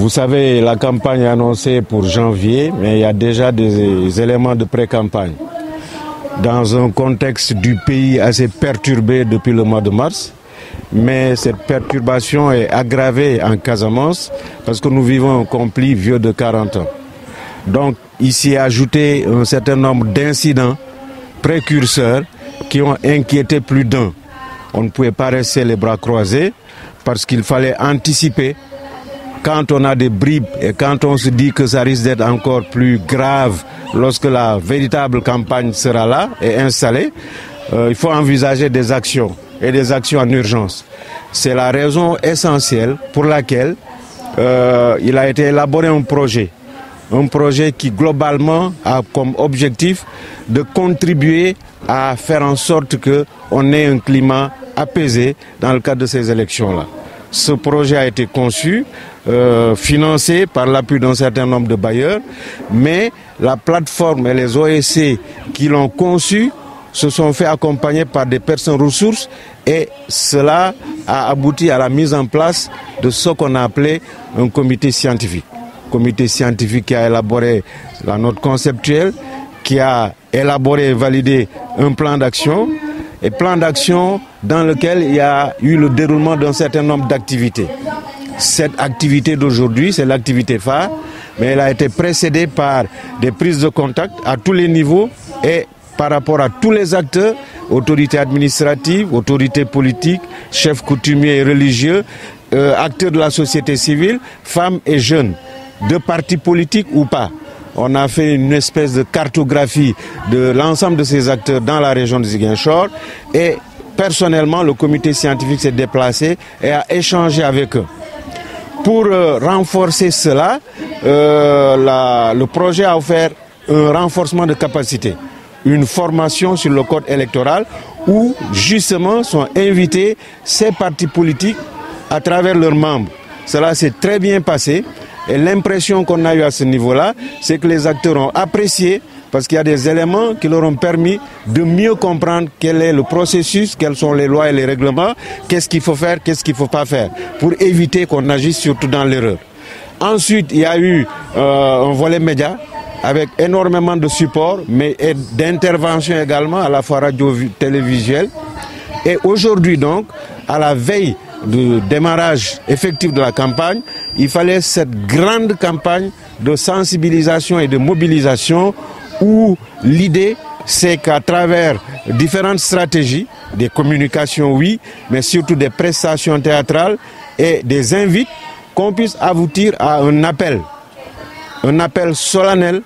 Vous savez, la campagne est annoncée pour janvier, mais il y a déjà des éléments de pré-campagne. Dans un contexte du pays assez perturbé depuis le mois de mars, mais cette perturbation est aggravée en Casamance parce que nous vivons un conflit vieux de 40 ans. Donc ici ajouté un certain nombre d'incidents précurseurs qui ont inquiété plus d'un. On ne pouvait pas rester les bras croisés parce qu'il fallait anticiper quand on a des bribes et quand on se dit que ça risque d'être encore plus grave lorsque la véritable campagne sera là et installée, il faut envisager des actions et des actions en urgence. C'est la raison essentielle pour laquelle il a été élaboré un projet qui globalement a comme objectif de contribuer à faire en sorte qu'on ait un climat apaisé dans le cadre de ces élections-là. Ce projet a été conçu, financé par l'appui d'un certain nombre de bailleurs, mais la plateforme et les OSC qui l'ont conçu se sont fait accompagner par des personnes ressources et cela a abouti à la mise en place de ce qu'on a appelé un comité scientifique. Comité scientifique qui a élaboré la note conceptuelle, qui a élaboré et validé un plan d'action, et plan d'action dans lequel il y a eu le déroulement d'un certain nombre d'activités. Cette activité d'aujourd'hui, c'est l'activité phare, mais elle a été précédée par des prises de contact à tous les niveaux et par rapport à tous les acteurs, autorités administratives, autorités politiques, chefs coutumiers et religieux, acteurs de la société civile, femmes et jeunes, de partis politiques ou pas. On a fait une espèce de cartographie de l'ensemble de ces acteurs dans la région de Ziguinchor et personnellement, le comité scientifique s'est déplacé et a échangé avec eux. Pour renforcer cela, le projet a offert un renforcement de capacité, une formation sur le code électoral où justement sont invités ces partis politiques à travers leurs membres. Cela s'est très bien passé. Et l'impression qu'on a eue à ce niveau-là, c'est que les acteurs ont apprécié parce qu'il y a des éléments qui leur ont permis de mieux comprendre quel est le processus, quelles sont les lois et les règlements, qu'est-ce qu'il faut faire, qu'est-ce qu'il ne faut pas faire, pour éviter qu'on agisse surtout dans l'erreur. Ensuite, il y a eu un volet média avec énormément de support, mais d'intervention également, à la fois radio-télévisuelle. Et aujourd'hui donc, à la veille du démarrage effectif de la campagne, il fallait cette grande campagne de sensibilisation et de mobilisation où l'idée c'est qu'à travers différentes stratégies, des communications oui, mais surtout des prestations théâtrales et des invites, qu'on puisse aboutir à un appel solennel,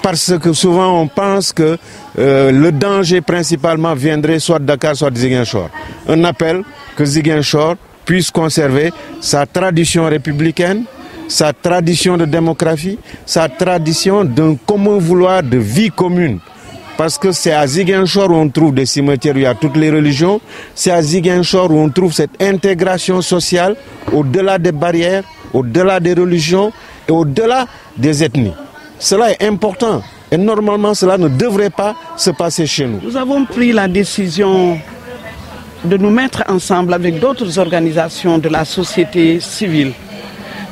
parce que souvent on pense que le danger principalement viendrait soit de Dakar, soit de Ziguinchor. Un appel que Ziguinchor puisse conserver sa tradition républicaine, sa tradition de démocratie, sa tradition d'un commun vouloir de vie commune. Parce que c'est à Ziguinchor où on trouve des cimetières où il y a toutes les religions, c'est à Ziguinchor où on trouve cette intégration sociale au-delà des barrières, au-delà des religions et au-delà des ethnies. Cela est important et normalement cela ne devrait pas se passer chez nous. Nous avons pris la décision de nous mettre ensemble avec d'autres organisations de la société civile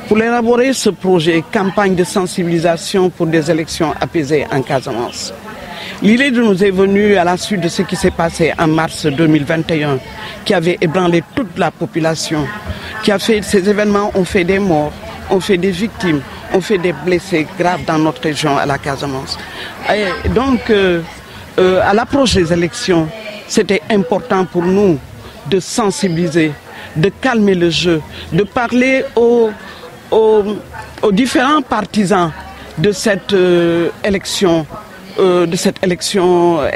pour élaborer ce projet campagne de sensibilisation pour des élections apaisées en Casamance. L'idée nous est venue à la suite de ce qui s'est passé en mars 2021, qui avait ébranlé toute la population, qui a fait ces événements ont fait des morts, ont fait des victimes, ont fait des blessés graves dans notre région à la Casamance. Et donc, à l'approche des élections, c'était important pour nous de sensibiliser, de calmer le jeu, de parler aux différents partisans de cette élection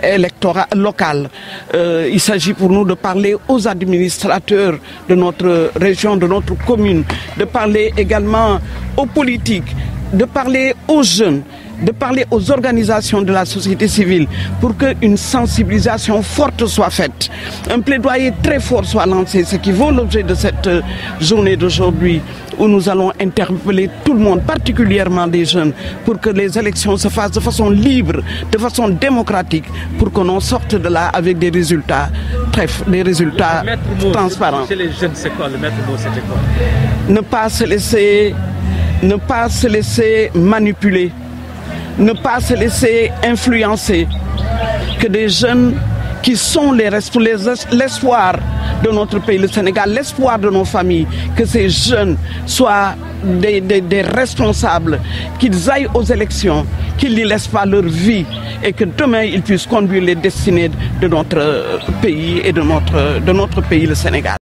électorale locale. Il s'agit pour nous de parler aux administrateurs de notre région, de notre commune, de parler également aux politiques, de parler aux jeunes, de parler aux organisations de la société civile pour qu'une sensibilisation forte soit faite, un plaidoyer très fort soit lancé, ce qui vaut l'objet de cette journée d'aujourd'hui où nous allons interpeller tout le monde, particulièrement des jeunes, pour que les élections se fassent de façon libre, de façon démocratique, pour que l'on sorte de là avec des résultats transparents. Chez les jeunes, c'est quoi le maître mot, c'était quoi? Ne pas se laisser ne pas se laisser manipuler, ne pas se laisser influencer, que des jeunes qui sont l'espoir de notre pays, le Sénégal, l'espoir de nos familles, que ces jeunes soient des responsables, qu'ils aillent aux élections, qu'ils n'y laissent pas leur vie et que demain ils puissent conduire les destinées de notre pays et de notre pays, le Sénégal.